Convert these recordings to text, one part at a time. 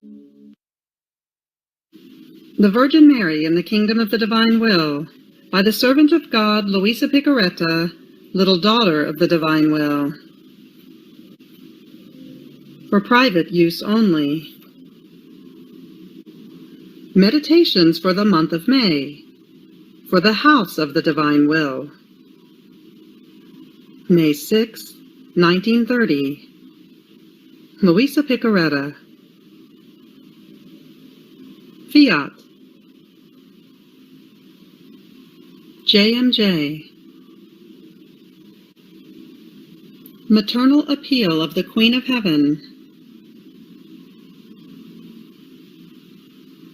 The Virgin Mary in the Kingdom of the Divine Will, by the servant of God, Luisa Picaretta, little daughter of the Divine Will. For private use only. Meditations for the month of May, for the House of the Divine Will. May 6, 1930. Luisa Picaretta. Fiat. JMJ. Maternal Appeal of the Queen of Heaven.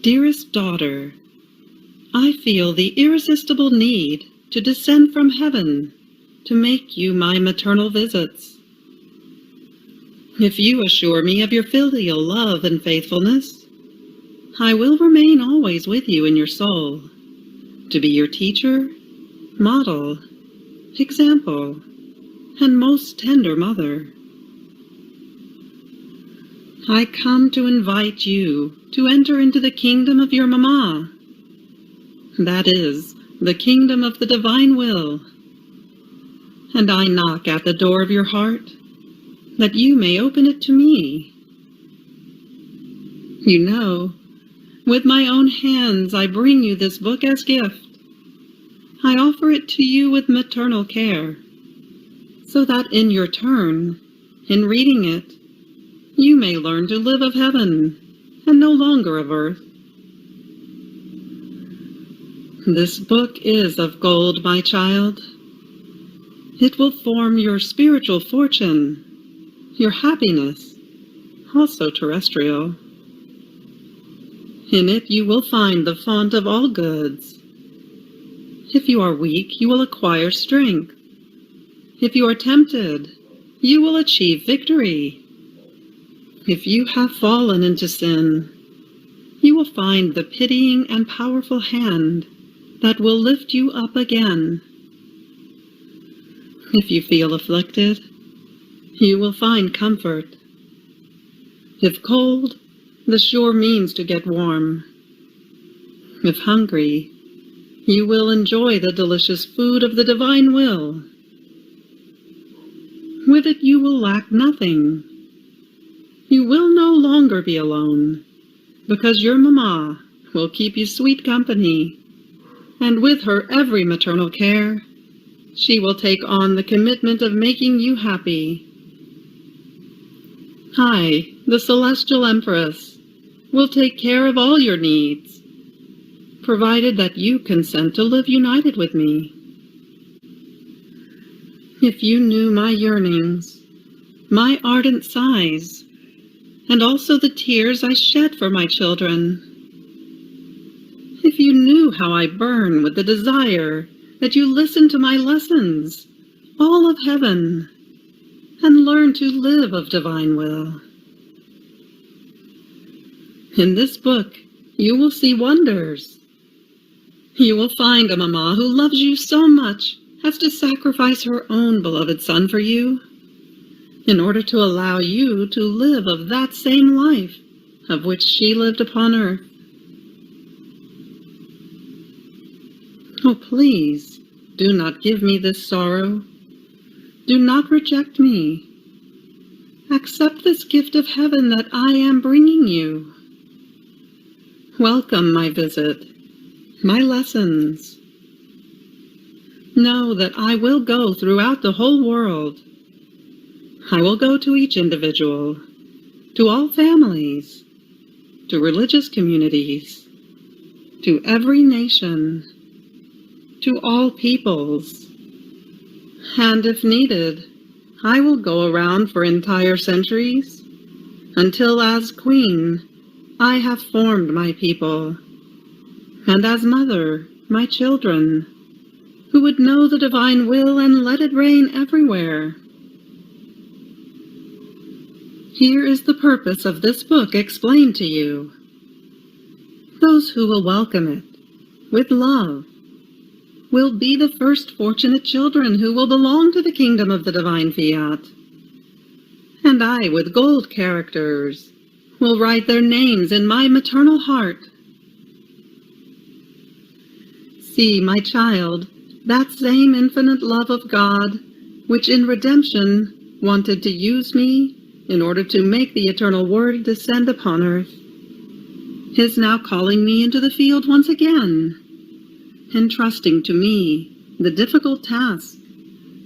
Dearest daughter, I feel the irresistible need to descend from heaven to make you my maternal visits. If you assure me of your filial love and faithfulness, I will remain always with you in your soul, to be your teacher, model, example, and most tender mother. I come to invite you to enter into the kingdom of your Mama, that is, the kingdom of the Divine Will, and I knock at the door of your heart, that you may open it to me. You know, with my own hands I bring you this book as gift. I offer it to you with maternal care, so that in your turn, in reading it, you may learn to live of heaven and no longer of earth. This book is of gold, my child. It will form your spiritual fortune, your happiness, also terrestrial. In it you will find the font of all goods. If you are weak, you will acquire strength. If you are tempted, you will achieve victory. If you have fallen into sin, you will find the pitying and powerful hand that will lift you up again. If you feel afflicted, you will find comfort. If cold, the sure means to get warm. If hungry, you will enjoy the delicious food of the Divine Will. With it you will lack nothing. You will no longer be alone, because your Mama will keep you sweet company, and with her every maternal care, she will take on the commitment of making you happy. I, the Celestial Empress, will take care of all your needs, provided that you consent to live united with me. If you knew my yearnings, my ardent sighs, and also the tears I shed for my children, if you knew how I burn with the desire that you listen to my lessons, all of heaven, and learn to live of Divine Will. In this book, you will see wonders. You will find a Mama who loves you so much as to sacrifice her own beloved son for you, in order to allow you to live of that same life of which she lived upon earth. Oh, please, do not give me this sorrow. Do not reject me. Accept this gift of heaven that I am bringing you. Welcome my visit, my lessons. Know that I will go throughout the whole world. I will go to each individual, to all families, to religious communities, to every nation, to all peoples. And if needed, I will go around for entire centuries, until as Queen, I have formed my people, and as Mother, my children, who would know the Divine Will and let it reign everywhere. Here is the purpose of this book explained to you. Those who will welcome it, with love, will be the first fortunate children who will belong to the kingdom of the Divine Fiat. And I, with gold characters, will write their names in my maternal heart. See, my child, that same infinite love of God, which in redemption wanted to use me in order to make the eternal Word descend upon earth, is now calling me into the field once again, entrusting to me the difficult task,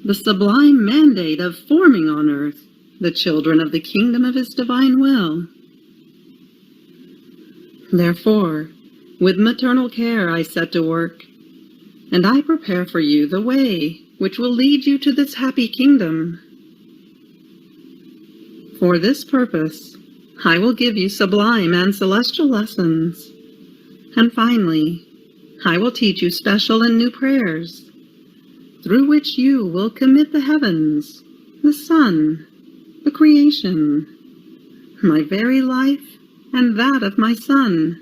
the sublime mandate of forming on earth the children of the kingdom of His divine will. Therefore, with maternal care I set to work, and I prepare for you the way which will lead you to this happy kingdom. For this purpose, I will give you sublime and celestial lessons, and finally, I will teach you special and new prayers, through which you will commit the heavens, the sun, the creation, my very life and that of my Son,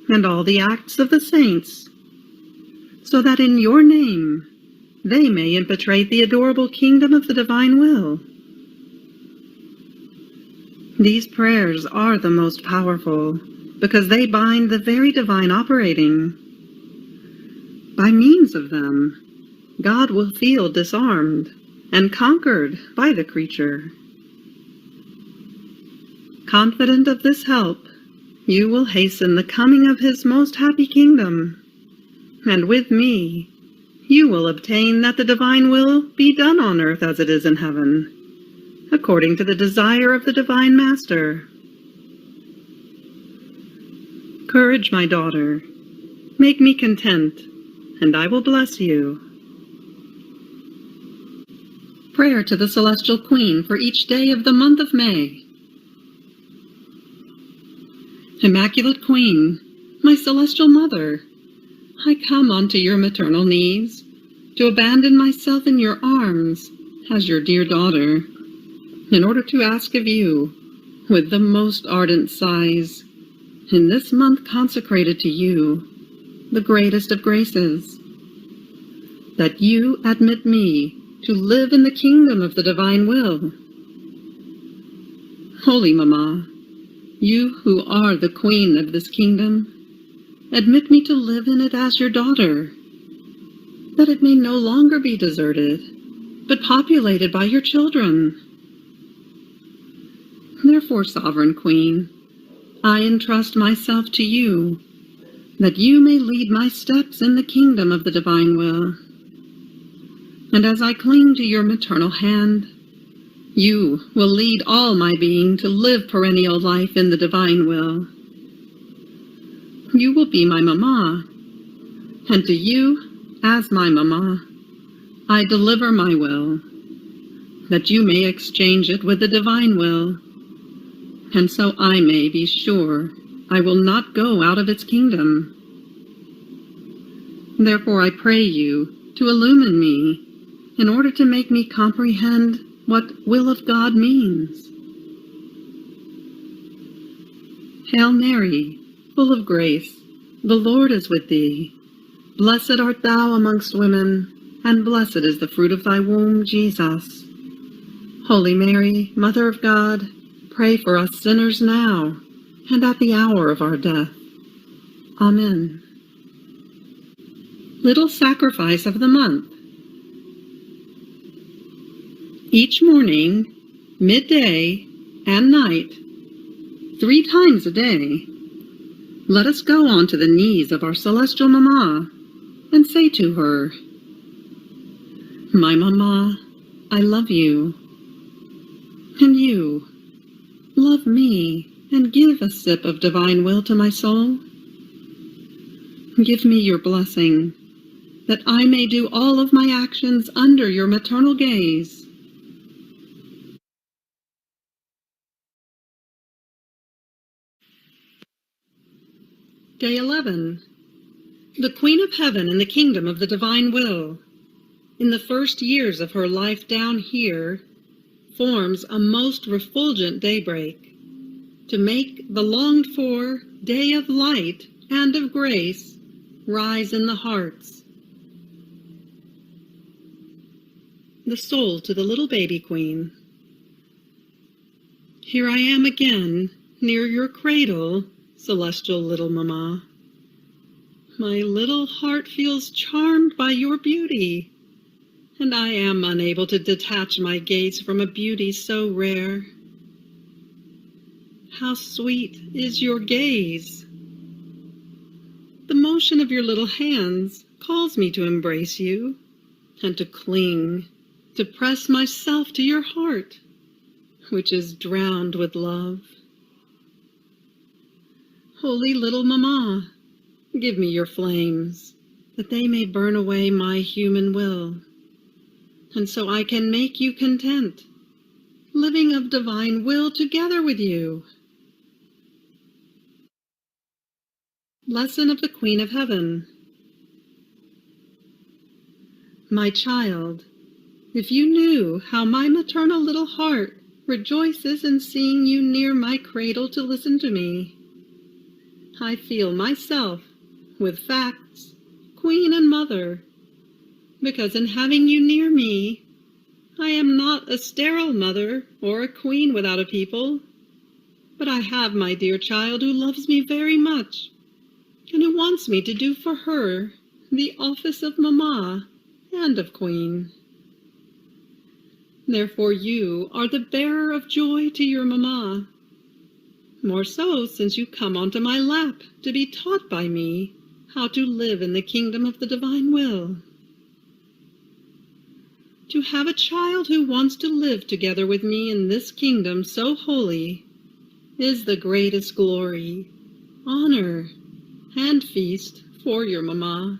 and all the acts of the saints, so that in your name they may impetrate the adorable kingdom of the divine will. These prayers are the most powerful, because they bind the very divine operating. By means of them, God will feel disarmed and conquered by the creature. Confident of this help, you will hasten the coming of His most happy kingdom, and with me, you will obtain that the divine will be done on earth as it is in heaven, according to the desire of the Divine Master. Courage, my daughter. Make me content, and I will bless you. Prayer to the Celestial Queen for each day of the month of May. Immaculate Queen, my Celestial Mother, I come unto your maternal knees to abandon myself in your arms as your dear daughter, in order to ask of you, with the most ardent sighs, in this month consecrated to you, the greatest of graces, that you admit me to live in the kingdom of the divine will. Holy Mamma, you who are the queen of this kingdom, admit me to live in it as your daughter, that it may no longer be deserted, but populated by your children. Therefore, Sovereign Queen, I entrust myself to you, that you may lead my steps in the kingdom of the divine will. And as I cling to your maternal hand, you will lead all my being to live perennial life in the divine will. You will be my Mamma, and to you, as my Mamma, I deliver my will, that you may exchange it with the divine will, and so I may be sure I will not go out of its kingdom. Therefore I pray you to illumine me, in order to make me comprehend what will of God means. Hail Mary, full of grace, the Lord is with thee. Blessed art thou amongst women, and blessed is the fruit of thy womb, Jesus. Holy Mary, Mother of God, pray for us sinners now, and at the hour of our death. Amen. Little Sacrifice of the Month. Each morning, midday, and night, 3 times a day, let us go on to the knees of our Celestial Mamma and say to her, My Mamma, I love you, and you, love me, and give a sip of divine will to my soul. Give me your blessing, that I may do all of my actions under your maternal gaze. Day 11. The Queen of Heaven in the Kingdom of the Divine Will, in the first years of her life down here, forms a most refulgent daybreak, to make the longed-for day of light and of grace rise in the hearts. The Soul to the Little Baby Queen. Here I am again, near your cradle, celestial little Mama. My little heart feels charmed by your beauty, and I am unable to detach my gaze from a beauty so rare. How sweet is your gaze! The motion of your little hands calls me to embrace you, and to cling, to press myself to your heart, which is drowned with love. Holy little Mama, give me your flames, that they may burn away my human will, and so I can make you content, living of divine will together with you. Lesson of the Queen of Heaven. My child, if you knew how my maternal little heart rejoices in seeing you near my cradle to listen to me. I feel myself, with facts, queen and mother, because in having you near me, I am not a sterile mother or a queen without a people, but I have my dear child who loves me very much, and who wants me to do for her the office of Mama and of Queen. Therefore you are the bearer of joy to your Mama, more so since you come onto my lap to be taught by me how to live in the kingdom of the divine will. To have a child who wants to live together with me in this kingdom so holy is the greatest glory, honor, and feast for your Mama.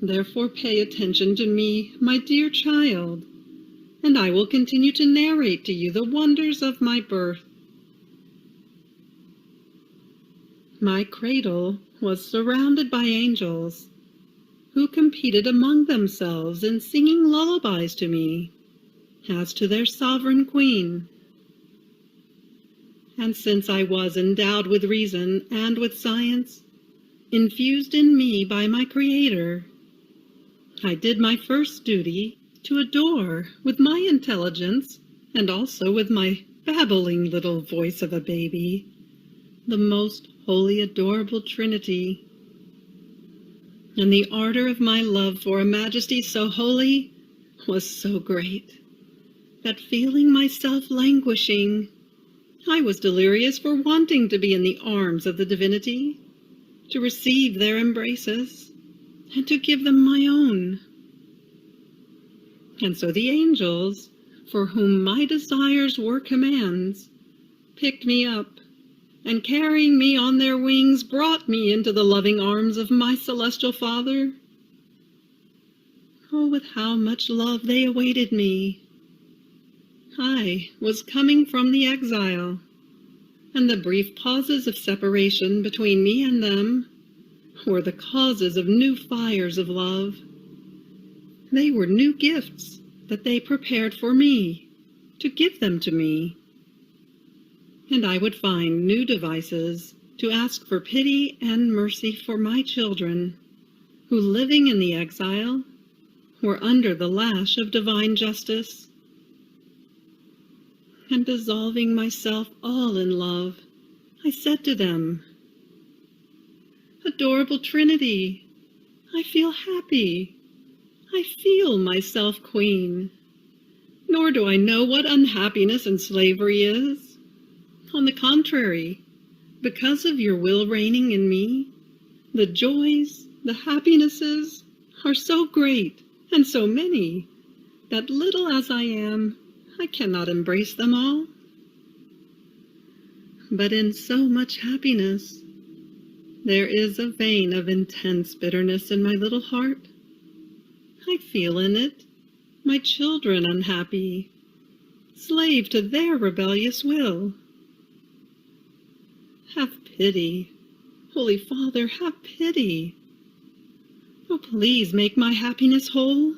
Therefore pay attention to me, my dear child, and I will continue to narrate to you the wonders of my birth. My cradle was surrounded by angels, who competed among themselves in singing lullabies to me, as to their sovereign queen. And since I was endowed with reason and with science, infused in me by my Creator, I did my first duty to adore with my intelligence, and also with my babbling little voice of a baby, the most holy, adorable Trinity. And the ardor of my love for a majesty so holy was so great, that feeling myself languishing, I was delirious for wanting to be in the arms of the divinity, to receive their embraces, and to give them my own. And so the angels, for whom my desires were commands, picked me up, and carrying me on their wings, brought me into the loving arms of my celestial Father. Oh, with how much love they awaited me! I was coming from the exile, and the brief pauses of separation between me and them were the causes of new fires of love. They were new gifts that they prepared for me, to give them to me. And I would find new devices to ask for pity and mercy for my children, who, living in the exile, were under the lash of divine justice. And dissolving myself all in love, I said to them, "Adorable Trinity, I feel happy. I feel myself queen. Nor do I know what unhappiness and slavery is. On the contrary, because of your will reigning in me, the joys, the happinesses are so great and so many that, little as I am, I cannot embrace them all. But in so much happiness, there is a vein of intense bitterness in my little heart. I feel in it my children unhappy, slave to their rebellious will. Have pity, Holy Father, have pity. Oh, please make my happiness whole.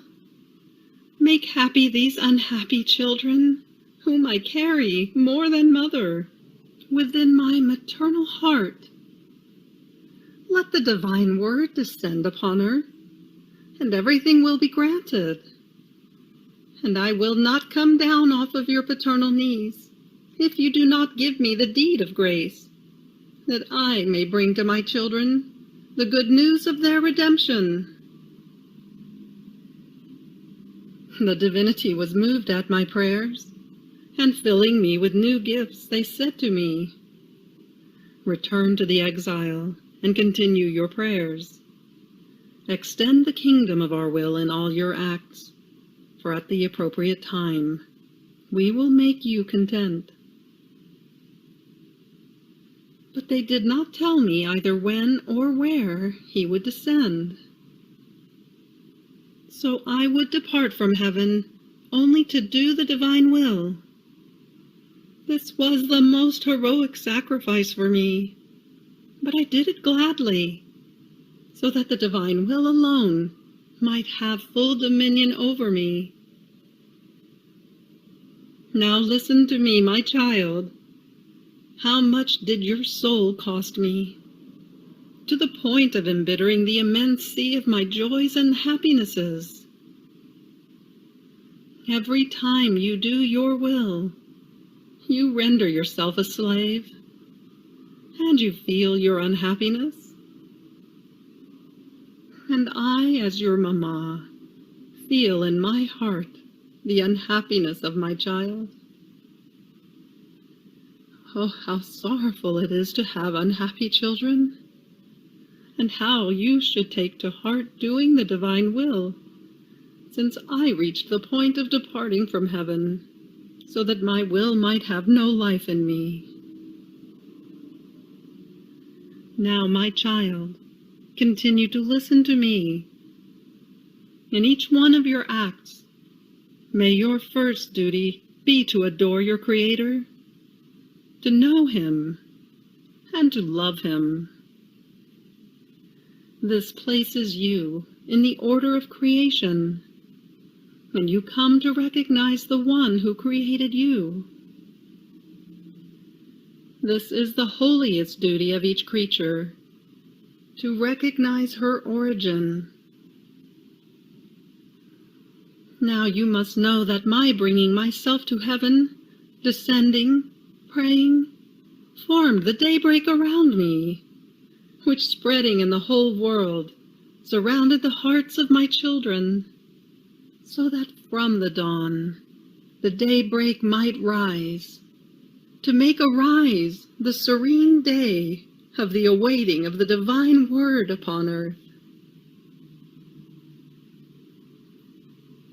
Make happy these unhappy children, whom I carry more than mother, within my maternal heart. Let the divine word descend upon her, and everything will be granted. And I will not come down off of your paternal knees, if you do not give me the deed of grace, that I may bring to my children the good news of their redemption." The divinity was moved at my prayers, and filling me with new gifts, they said to me, "Return to the exile and continue your prayers. Extend the kingdom of our will in all your acts, for at the appropriate time we will make you content." But they did not tell me either when or where he would descend. So I would depart from heaven only to do the divine will. This was the most heroic sacrifice for me, but I did it gladly, so that the divine will alone might have full dominion over me. Now listen to me, my child. How much did your soul cost me, to the point of embittering the immense sea of my joys and happinesses? Every time you do your will, you render yourself a slave, and you feel your unhappiness. And I, as your mamma, feel in my heart the unhappiness of my child. Oh, how sorrowful it is to have unhappy children, and how you should take to heart doing the divine will, since I reached the point of departing from heaven, so that my will might have no life in me. Now, my child, continue to listen to me. In each one of your acts, may your first duty be to adore your Creator, to know Him, and to love Him. This places you in the order of creation, and you come to recognize the one who created you. This is the holiest duty of each creature, to recognize her origin. Now you must know that my bringing myself to heaven, descending, praying, formed the daybreak around me, which, spreading in the whole world, surrounded the hearts of my children, so that from the dawn the daybreak might rise, to make arise the serene day of the awaiting of the divine word upon earth.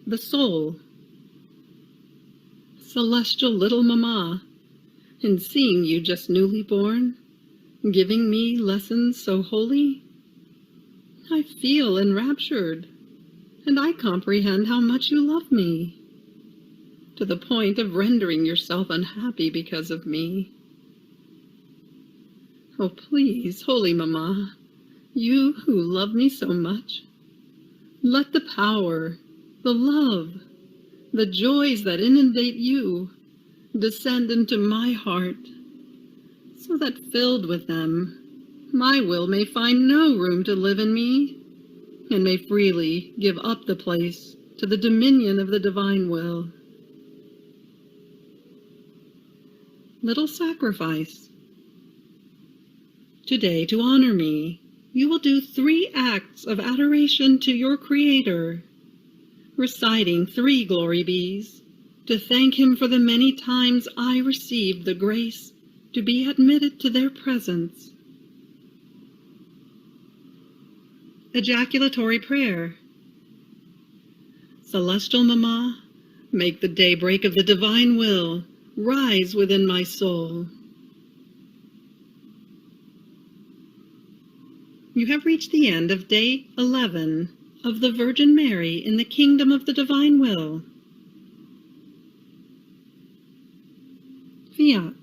The soul, celestial little mamma, in seeing you just newly born, giving me lessons so holy, I feel enraptured, and I comprehend how much you love me, to the point of rendering yourself unhappy because of me. Oh, please, holy mamma, you who love me so much, let the power, the love, the joys that inundate you descend into my heart, so that filled with them, my will may find no room to live in me, and may freely give up the place to the dominion of the divine will. Little sacrifice. Today, to honor me, you will do 3 acts of adoration to your Creator, reciting 3 glory bees, to thank Him for the many times I received the grace to be admitted to their presence. Ejaculatory prayer. Celestial Mamma, make the daybreak of the divine will rise within my soul. You have reached the end of Day 11 of the Virgin Mary in the Kingdom of the Divine Will. Fiat.